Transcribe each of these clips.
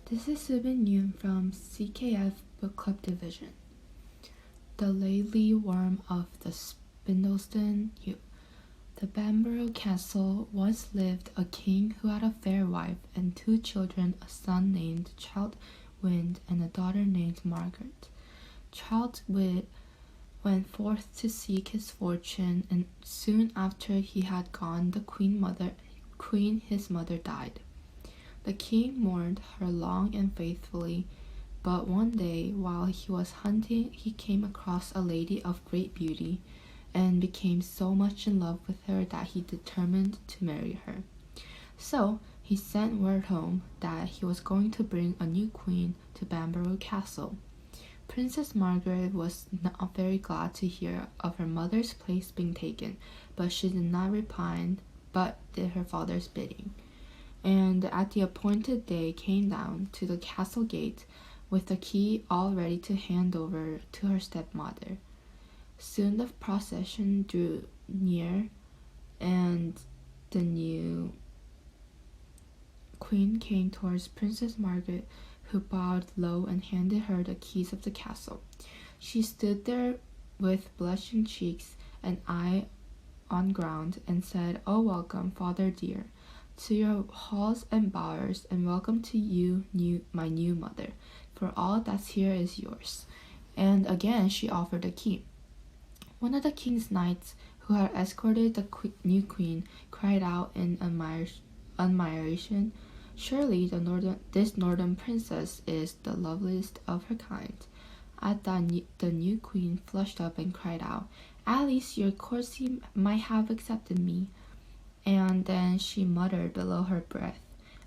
This is Subin Yoon from CKF Book Club Division. The Lately Worm of the Spindleston Heugh. The Bamborough Castle once lived a king who had a fair wife and 2 children, a son named Childe Wynd and a daughter named Margaret. Childe Wynd went forth to seek his fortune, and soon after he had gone, the queen his mother died. The king mourned her long and faithfully, but one day, while he was hunting, he came across a lady of great beauty, and became so much in love with her that he determined to marry her. So he sent word home that he was going to bring a new queen to Bamborough Castle. Princess Margaret was not very glad to hear of her mother's place being taken, but she did not repine, but did her father's bidding, and at the appointed day came down to the castle gate with the key all ready to hand over to her stepmother. Soon the procession drew near, and the new queen came towards Princess Margaret, who bowed low and handed her the keys of the castle. She stood there with blushing cheeks and eye on ground, and said, "Oh, welcome, father dear, to your halls and bowers, and welcome to you, my new mother, for all that's here is yours." And again she offered the key. One of the king's knights, who had escorted the new queen, cried out in admiration, "Surely this northern princess is the loveliest of her kind." At that, the new queen flushed up and cried out, "At least your courtesy might have accepted me." And then she muttered below her breath,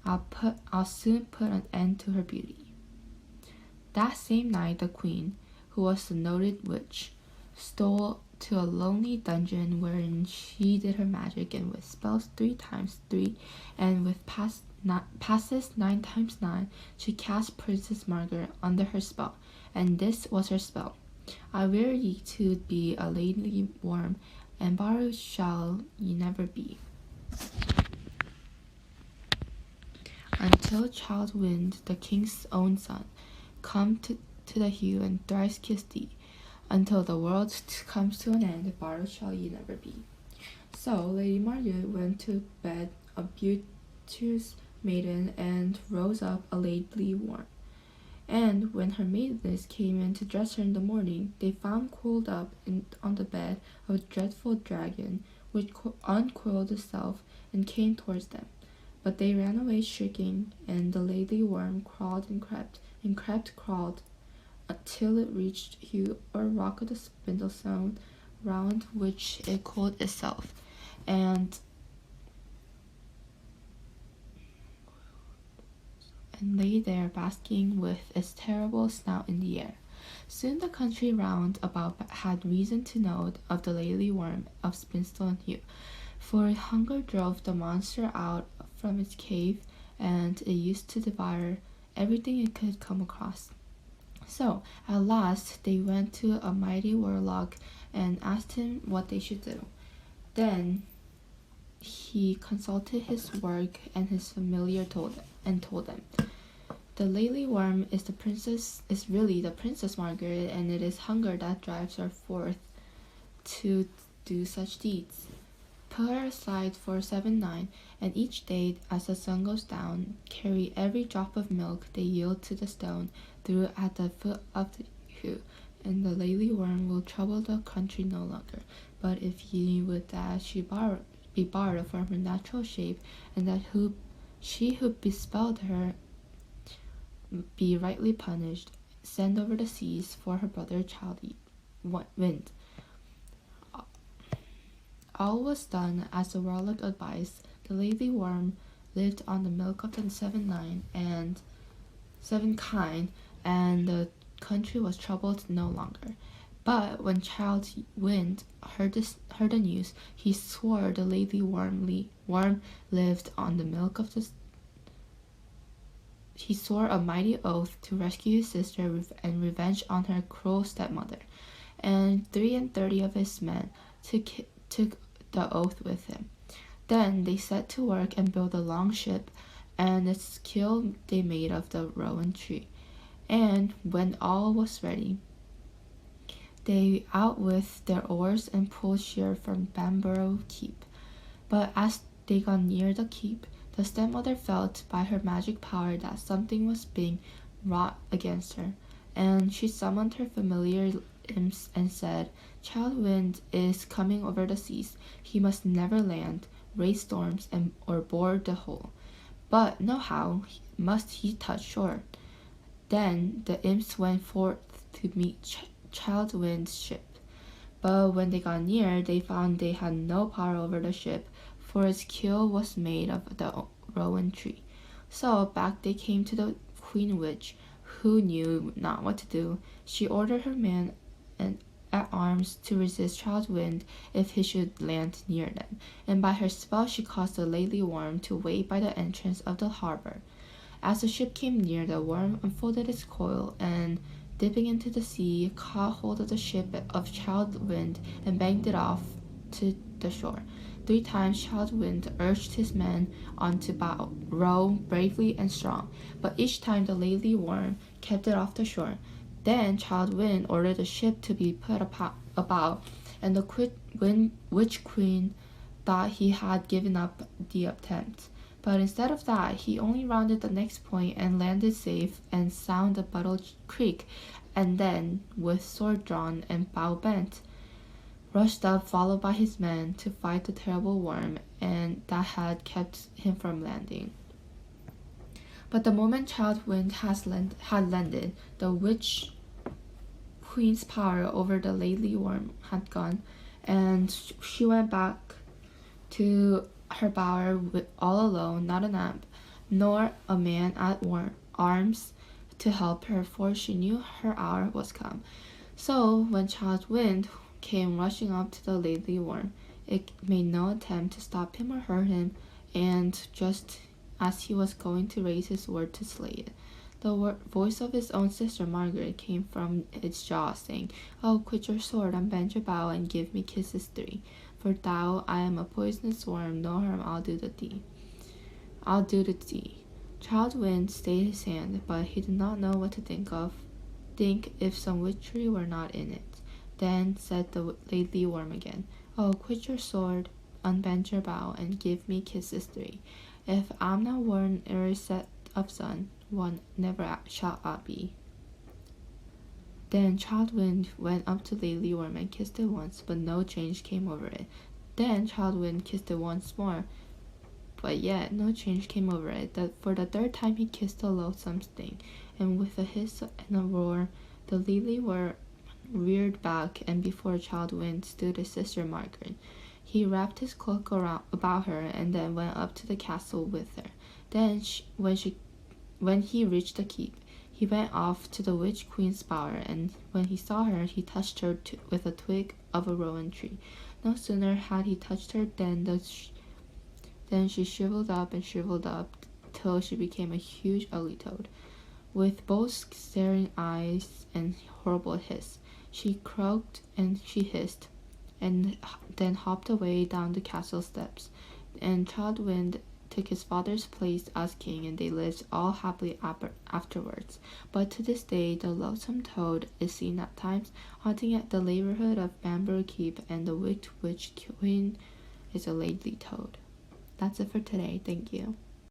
I'll soon put an end to her beauty." That same night the queen, who was a noted witch, stole to a lonely dungeon wherein she did her magic, and with spells 3 times 3 and with passes 9 times 9, she cast Princess Margaret under her spell, and this was her spell: "I wear ye to be a lately worm, and borrowed shall ye never be, until Childe Wynd, the king's own son, come to the Heugh and thrice kiss thee. Until the world comes to an end, borrowed shall ye never be." So Lady Margaret went to bed a beauteous maiden, and rose up a lately worm. And when her maidens came in to dress her in the morning, they found coiled up on the bed a dreadful dragon, which uncoiled itself and came towards them. But they ran away shrieking, and the lately worm crawled and crawled, until it reached Heugh, or rock of the Spindleston, round which it coiled itself, and lay there basking with its terrible snout in the air. Soon the country round about had reason to know of the lately worm of Spindleston Heugh, for hunger drove the monster out from its cave, and it used to devour everything it could come across. So at last they went to a mighty warlock and asked him what they should do. Then he consulted his work and his familiar told them, "The lately worm is really the Princess Margaret, and it is hunger that drives her forth to do such deeds. Put her aside for 7 nights, and each day as the sun goes down, carry every drop of milk they yield to the stone, threw at the foot of the Heugh, and the lately worm will trouble the country no longer. But if ye would that she be borrowed from her natural shape, and that she who bespelled her be rightly punished, send over the seas for her brother Childe Wynd." All was done as the warlock advised. The lately worm lived on the milk of the 7 kind, and the country was troubled no longer. But when Childe Wynd heard the news, he swore the lately worm lived on the milk of the. He swore a mighty oath to rescue his sister and revenge on her cruel stepmother, and 33 of his men took the oath with him. Then they set to work and built a long ship, and its keel they made of the rowan tree. And when all was ready, they out with their oars and pulled sheer from Bamborough Keep. But as they got near the keep, the stepmother felt by her magic power that something was being wrought against her, and she summoned her familiar imps and said, "Child Wind is coming over the seas. He must never land, raise storms, or board the hole. But no how must he touch shore." Then the imps went forth to meet Child Wind's ship. But when they got near, they found they had no power over the ship, for its keel was made of the rowan tree. So back they came to the Queen Witch, who knew not what to do. She ordered her men at arms to resist Child Wind if he should land near them, and by her spell she caused the Lately Worm to wait by the entrance of the harbor. As the ship came near, the worm unfolded its coil and, dipping into the sea, caught hold of the ship of Child Wind and banged it off to the shore. 3 times Child Wind urged his men on to row bravely and strong, but each time the Lately Worm kept it off the shore. Then Child Wind ordered the ship to be put about, and the Witch Queen thought he had given up the attempt. But instead of that, he only rounded the next point and landed safe and sound of Buttle Creek, and then, with sword drawn and bow bent, rushed up followed by his men to fight the terrible worm and that had kept him from landing. But the moment Child Wind had landed, the Witch Queen's power over the Lately Worm had gone, and she went back to her bower all alone, not an imp, nor a man at arms to help her, for she knew her hour was come. So when Child Wind came rushing up to the Lately Worm, it made no attempt to stop him or hurt him, and just as he was going to raise his sword to slay it, the voice of his own sister Margaret came from its jaws, saying, "Oh, quit your sword, unbend your bow, and give me kisses 3. For thou, I am a poisonous worm, no harm I'll do to thee." Child Wind stayed his hand, but he did not know what to think if some witchery were not in it. Then said the Lately Worm again, "Oh, quit your sword, unbend your bow, and give me kisses 3. If I'm not worn ere set of sun, one never shall I be." Then Child Wind went up to Lately Worm and kissed it once, but no change came over it. Then Child Wind kissed it once more, but yet no change came over it. For the 3rd time he kissed the loathsome thing, and with a hiss and a roar, the Lately Worm reared back, and before Child Wind stood his sister Margaret. He wrapped his cloak about her and then went up to the castle with her. Then when he reached the keep, he went off to the Witch Queen's bower, and when he saw her, he touched her with a twig of a rowan tree. No sooner had he touched her than she shriveled up till she became a huge ugly toad, with both staring eyes and horrible hiss. She croaked and she hissed, and then hopped away down the castle steps. And Child Wind took his father's place as king, and they lived all happily afterwards. But to this day, the loathsome toad is seen at times haunting at the neighborhood of Bamborough Keep, and the Witch Queen is a lately toad. That's it for today. Thank you.